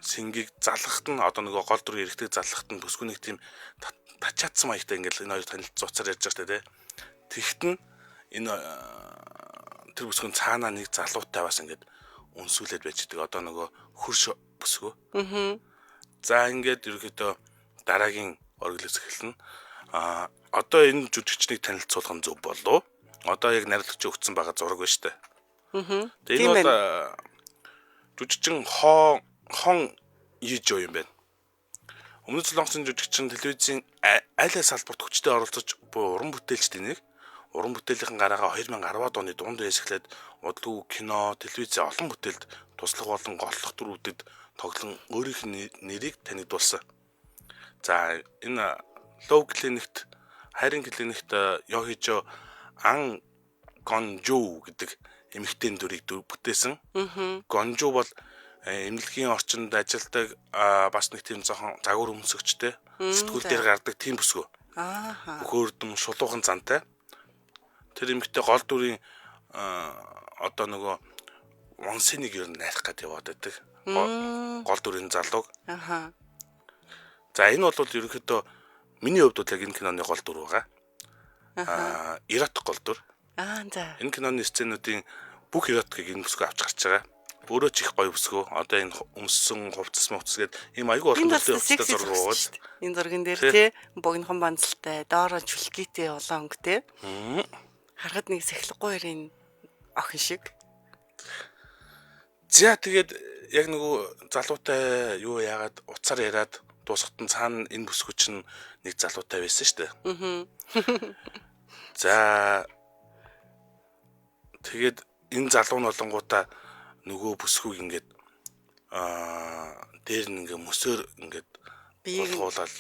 сингийг залхахт нь одоо нөгөө гол дүр эрэгтэй залхахт нь бүсгүй нэг тийм тачаадсан маягтай ингээл энэ хоёр танилцсан уцаар ярьж байгаа те. Тэгт нь энэ тэр бүсгүн цаанаа нэг залуутай бас ингээд өнсүүлээд байж байгаа. Одоо нөгөө хөрш бүсгүй. За ингээд ерөөхдөө дараагийн оргилээс эхэлнэ. Одоо энэ жүжигчнийг танилцуулах нь зөв болов. Одоо яг найруулагч өгсөн байгаа зураг байна шүү дээ. Тэгээ энэ бол жүжигчин хон Ижо юм байна. Өмнөд Солонгосын жүжигчин телевизийн аль салбарт хүчтэй оролцож буй уран бүтээлчдийн нэг уран бүтээлийн гараагаа 2010-ад оны дунд үеэс эхлээд удалгүй кино, телевиз олон бүтээлд туслах болон голлох дүрүүдэд тоглон өөрийнх нь нэрийг танигдуулсан. За энэ Love Clinic-т хайрын клиникт Йохижо Ан Гонжу гэдэг эмэгтэй дүрийг бүтээсэн. Гонжу бол эмнэлгийн орчинд ажилладаг бас нэг тийм жоохон загвар өмсөгчтэй сэтгүүл дээр гардаг тийм бүсгүй. Хөөрдөн шулуухан зантай. Тэр эмэгтэй гол дүрийн одоо нөгөө Вонсеныг ер нь найрах гэдэг яваад байдаг. Гол дүрийн залууг. За энэ бол ерөнхийдөө миний хувьд бол яг энэ киноны гол дүр байгаа. Эротик гол дүр. За. Энэ киноны сценүүдийн бүх эротикийг энэ бүсгүй авч гарч байгаа. Өөрөө ч их гоё бүсгүй. Одоо энэ өмссөн хувцас мөвцгээд ийм айгүй олон төрлийн хувцас зураг байгаа. Энэ зурган дээр тий богинохон банцалтай, доороо чүлхгийтэй улаан өнгөтэй. Харахад нэг сахилгагүй хоёрын охин шиг. За тэгээд яг нөгөө залуутай юу яагаад уцаар яриад дуусахад нь цаана энэ бүсгүй чинь нэг залуутай байсан шүү дээ. За тэгээд энэ залуу нь болонгуудаа нөгөө бүсгүйг ингээд дээр нь ингээд мөсөөр ингээд голгуулаад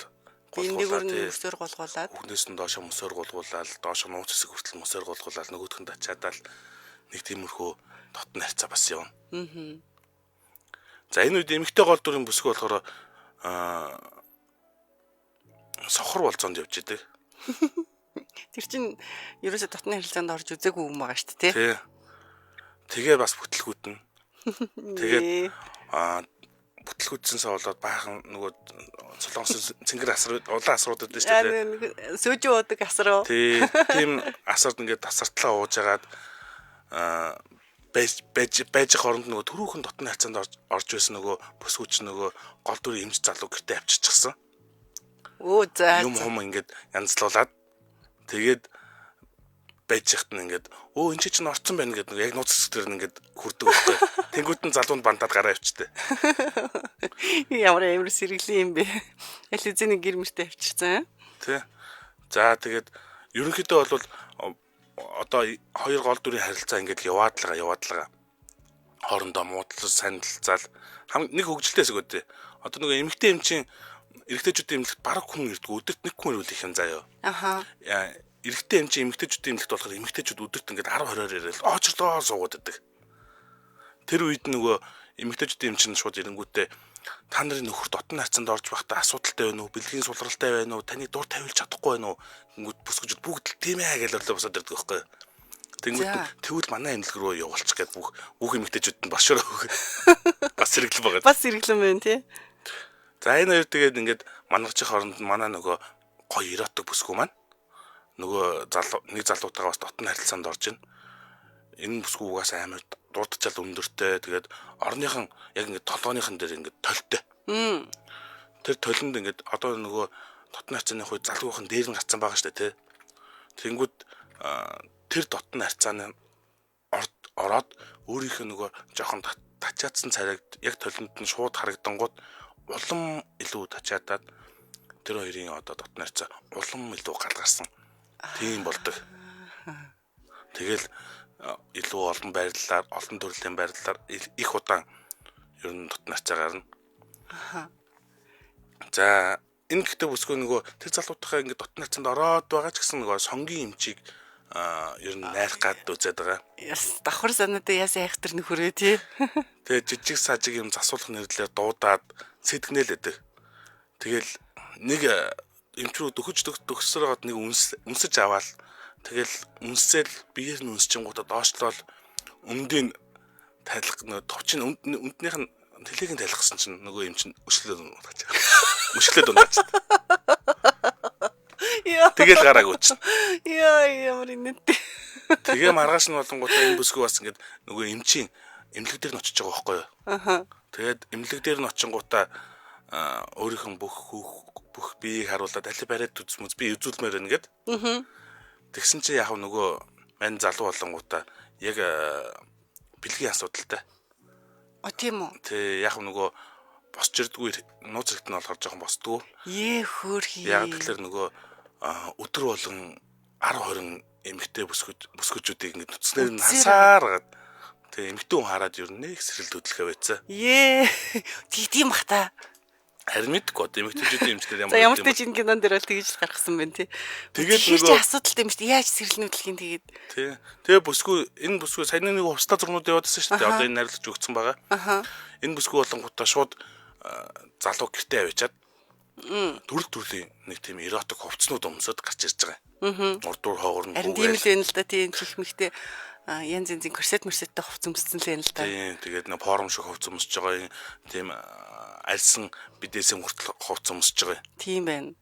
мөсөөр голгуулаад үгнээс нь доошо мөсөөр голгуулаад доошо нууц хэсэг хүртэл мөсөөр голгуулаад нөгөөх нь тачаадал нэг тиймэрхүү дотн харьцаа бас юм. За энэ үед эмэгтэй гол дүрийн бүсгүй болохоор сохор болцоонд явж идэг. Тэр чинь ерөөсө дотны харилцаанд орж үзээгүй юм байгаа шүү дээ тий. Тэгээ бас бүтлгүүд нь. Тэгээд бүтлгүүдсэнсээ болоод баахан нөгөө солонгосын цэнгэр асар улаан асрууд байдаг шүү дээ. Сүүжин уудаг асар. Тийм асард ингээд тасартлаа ууж агаад байж хооронд нөгөө түрүүхэн дотны харьцаанд орж байсан нөгөө бүсгүүч нөгөө гол дүрийн эмч залуу гэртээ авчирчихсан. За юм ингээд янзлуулаад тэгээд байж яхад нь ингээд энэ чинь орцсон байна гэдэг яг нууц хэсгээр нь ингээд хүрдэг байхгүй. Тэнгүүт нь залуунд бантаад гараа авчтай. Ямар амар сэргэлийн юм бэ? Аль хэзээ нэг гэр мөртөө авчирсан. Тий. За тэгээд ерөнхийдөө бол одоо хоёр гол дүрийн харилцаа ингээд яваад лага хоорондоо муудлал санилцал нэг хөгжилтэйс өгөөдөө. Одоо нөгөө эмэгтэй эмчийн эрэгтэйчүүдийн эмнэлэгт бараг хүн ирдэг. Өдөрт нэг хүн ирүүлэх юм заяа. Эрэгтэй эмчийн эмэгтэйчүүдийн эмнэлэгт болохоор эмэгтэйчүүд өдөрт ингээд 10-20-оор ирэл очрлоо суугаад байдаг. Тэр үед нөгөө эмэгтэйчүүдийн эмч нь шууд ирэнгүүтээ та нарын нөхөр дотны харьцаанд орж байхдаа асуудалтай байна уу? Бэлгийн сулралтай байна уу? Таны дур тавилж чадахгүй байна уу? Тэнгүүд бүсгүүчд бүгд л тийм ээ гэж орлоо босоод ирдэг байхгүй. Тэнгүүд тэгвэл манай эмнэлэг рүү явуулчих гээд бүх эмэгтэйчүүд нь бошроо бас сэргэлэн байгаа. Бас сэргэлэн байна тий. За энэ хоёр тэгээд ингээд манарчих хооронд манай нөгөө гоё эротик бүсгүй маань нөгөө нэг залуутайгаа бас дотны харилцаанд орж ийн. Энэ бүсгүйгээс амар дурдчаал өндөртэй. Тэгээд орныхан яг ингээд толгойнхын дээр ингээд толтой. Тэр толинд ингээд одоо нөгөө дотны харьцааны хувьд залуухан дээр нь гарцсан байгаа шүү дээ тий. Тэнгүүд тэр дотны харьцааны ороод өөрийнх нь нөгөө жоохон тачаадсан царайг яг толинд нь шууд харагдангууд улам илүү тачаадаад тэр хоёрын одоо дотны харьцаа улам илүү гал гарсан. Тийм болдог. Тэгэл илүү олон байрлалаар, олон төрлийн байрлалаар их удаан ер нь дотны харьцаа гарна. За энэ гэхдээ бүсгүй нөгөө тэр залуутайгаа ингээд дотны харьцаанд ороод байгаа ч гэсэн нөгөө сонгийн эмчийг ер нь найрах гад үзээд байгаа. Яс давхар санаадаа яасан айхтар нөхөрөө тий. Тэгээ жижиг сажиг юм засуулах нэрлэлээр дуудаад сэтгэнэл өгдөг. Тэгэл нэг эмчрүүд төгсөрөөд нэг үнсэж аваал. Тэгэл үнсэл биеэр нь үнсчингуудаа доошлол өмдийн тайлах нөгөө товчин үнднийх нь тэлэгийн тайлахсан чинь нөгөө юм чинь өшгөлөөд унагч. Өшгөлөөд унагч. Тэгэл гарааг үүч. Ямар инээдтэй. Тэгээ маргааш нь болонгуудаа энэ бүсгүй бас ингээд нөгөө эмчийн эмнэлэг дээр нь очиж байгаа байхгүй юу? Тэгээд эмнэлэг дээр нь очингуудаа өөрийнх нь бүх биеийг харуулад аль бариад үзмүз би үзүүлмээр байна гэд. Тэгсэн чи яг нөгөө мань залуу болонгуудаа яг бэлгийн асуудалтай. Тийм үү? Тэг яг нөгөө босч ирдгүй нууц хэрэгт нь болохоор жоохон босдгоо. Хөөрхий. Яг тэгэхээр нөгөө өдөр болгон 10-20 эмэгтэй бүсгүүчүүдийг ингэ нүцнээр нь хасааргаад тэгээ эмэгтэй хүн хараад ер нь нэг сэрэл хөдлөхөө байцаа. Тийм бах та. Харин мэдгүй одоо эмэгтэйчүүдийн эмчнэр За ямар ч тийм кинон дээр бол тэгж л гаргасан байна тий. Тэгээд нөгөө асуудалтай юм шүү дээ. Яаж сэрэлнүүдлэхийн тэгээд. Тий. Тэгээ энэ бүсгүй саяны нэг хувцас зурнууд яваадсан шүү дээ. Одоо энэ найруулагч өгсөн байгаа. Энэ бүсгүй болонгуудаа шууд залуу гэртээ авчиад төрлийн нэг тийм эротик хувцснууд өмсөд гарч ирж байгаа. Урдуур хоогорн. Харин тийм л байна л да тийм чих мэгтэй янз янзын корсет мерсеттэй хувц өмссөн л байна л да. Тийм тэгээд нэг форм шиг хувц өмсөж байгаа тийм альсан бидээсээ хүртэл хувц өмсөж байгаа. Тийм байна.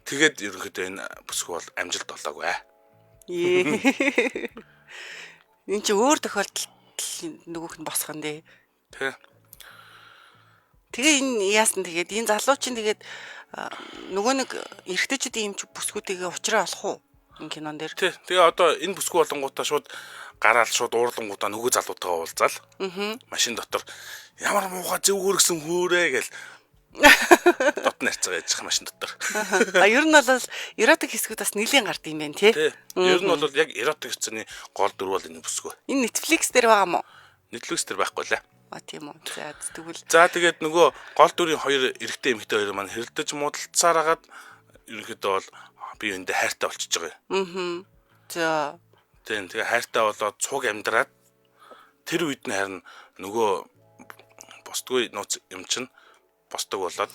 Тэгээд ерөнхийдөө энэ бүсгүй бол амжилт болоогүй. Энэ чи өөр тохиолдол нөгөөх нь босгоно дээ. Тий. Тэгээ энэ яасан тэгээд энэ залуу чинь тэгээд нөгөө нэг эрэгтэйчүүдийн эмч бүсгүүдтэйгээ уулзраа олох уу? Энэ кинон дээр. Тий. Тэгээ одоо энэ бүсгүй болонгуудаа шууд гараал шууд уурлангуудаа нөгөө залуутайгаа уулзаал. Машин дотор ямар муухай зөв хөргсөн хөөрэ гэл дотны харцгаа яж машин дотор. Ер нь бол эротик хэсгүүд бас нэлийн гард юм байна тий. Ер нь бол яг эротик хэсгийн гол дүр бол энэ бүсгүй. Энэ Netflix дээр байгаа мó? Netflix дээр байхгүй лээ. Тийм үү. За тэгвэл. За тэгээд нөгөө гол дүрийн хоёр эрэгтэй эмэгтэй хоёр маань хэрэлдэж муудалцаар хагаад ерөнхийдөө бол бие биендээ хайртай болчихж байгаа юм. За. Тэгээ хайртай болоод цуг амьдраад тэр үед нь харин нөгөө босдгүй нууц юм чинь босдог болоод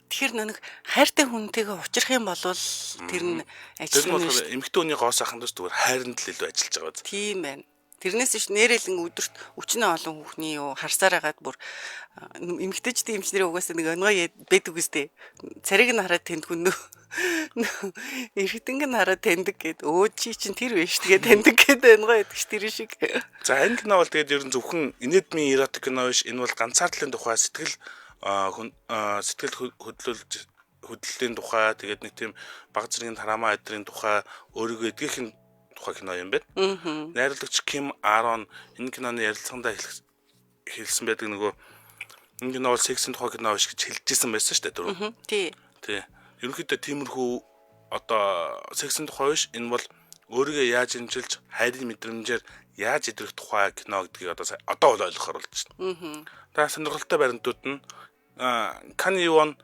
тэгэхээр нэг хайртай хүнтэйгээ уулзрах юм бол тэр нь ажиллана шүү. Эмэгтэй хүний гоо сайхан дэс зүгээр хайранд л илүү ажиллаж байгаа биз. Тийм байна. Тэрнээс ш нэрэлэн өдөрт өчнөө олон хүүхний юу харсаар хагаад бүр эмэгтэйчдийн эмчнэрийн угаасаа нэг онгой байдаг үстэй. Цариг нь хараад тэндгүн нөө. Эргэтэнг нь хараад таньдаг гэд өө чи чинь тэр биш тэгээ таньдаг гэд онгой байдаг ш тэр шиг. За энэ кино бол тэгээд ер нь зөвхөн инедмийн эротик кино биш. Энэ бол ганцаардлын тухай сэтгэл хөдлөлийн тухай тэгээд нэг тийм баг зэргийн тарамаа эдрийн тухай өөрийгөө эдгэх тухай кино юм байна. Найруулагч Ким Арон энэ киноны ярилцлагандаа хэлсэн байдаг нөгөө энэ кино бол сексийн тухай кино биш гэж хэлжсэн байсан шүү дээ түрүү. Тий. Ерөнхийдөө тиймэрхүү одоо сексийн тухай биш энэ бол өөрийгөө яаж хэмжилж хайрын мэдрэмжээр яаж идэвхэх тухай кино гэдгийг одоо бол ойлгохоор болж байна. Та сонирхолтой баримтууд нь Кан Юон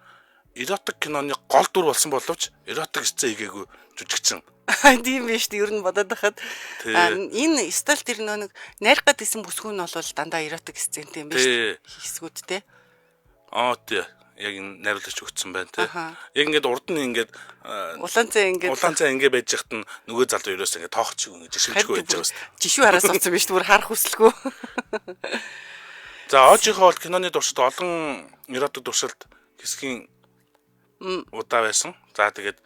эротик киноны гол дүр болсон боловч эротик сцен хийгээгүй жүжигчин. Тийм биш үү ер нь бодоод байхад энэ стил тэр нэг найрах гэдсэн бүсгүй нь бол дандаа эротик сцентэй юм биш хэсгүүд те. Тий. Яг энэ найруулагч өгсөн байна те. Яг ингээд урд нь ингээд улаан цай ингээд байж хат нь нөгөө залуу ерөөс ингээд тоохч ингэж шимжгүй байж байгаа шүү. Жишүү хараас авсан биш бүр харах хүсэлгүй. За оожийнхоо бол киноны туршид олон эротик туршилт хэсгийн удаа байсан. За тэгээд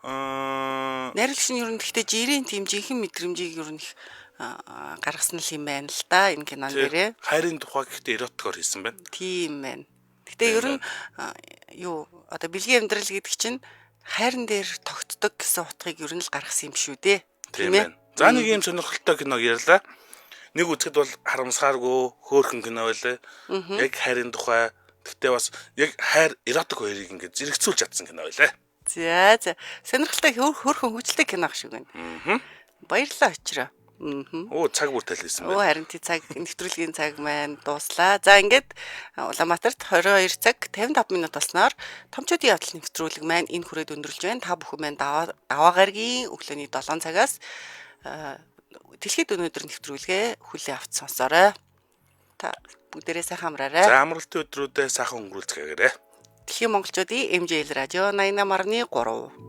найруулагч нь ер нь гэхдээ жирийн тийм жинхэнэ мэдрэмжийг ер нь гаргасан л юм байна л да энэ кинон дээрээ. Хайрын тухай гэхдээ эротикоор хийсэн байна. Тийм байна. Гэхдээ ер нь одоо бэлгийн амьдрал гэдэг чинь хайран дээр тогтдог гэсэн утгыг ер нь л гаргасан юм шүү дээ. Тийм ээ. За нэг юм сонирхолтой киног ярьлаа. Нэг үзэхэд бол харамсгааргүй хөөрхөн кино байлаа. Яг хайрын тухай. Гэхдээ бас яг хайр эротик хоёрыг ингээд зэрэгцүүлж чадсан кино байлаа. За сонирхолтой хөөрхөн хүчтэй кино шиг байна. Баярлалаа очроо. Цаг бүр талсан байна. Харин тий цаг нэвтрүүлгийн цаг маань дууслаа. За ингээд Улаанбаатарт 22 цаг 55 минут болсноор томчуудын явдал нэвтрүүлэг маань энэ хүрээд өндөрлж байна. Та бүхэн маань даваа гарагийн өглөөний 7 цагаас дэлхийд өнөөдөр нэвтрүүлгээ хүлээн авч сонсоорой. Та бүгдээрээ сайхан амраарай. За амралтын өдрүүдэд сайхан өнгөрүүлцгээгээрэй. Дэлхийн монголчуудын MJL радио 88.3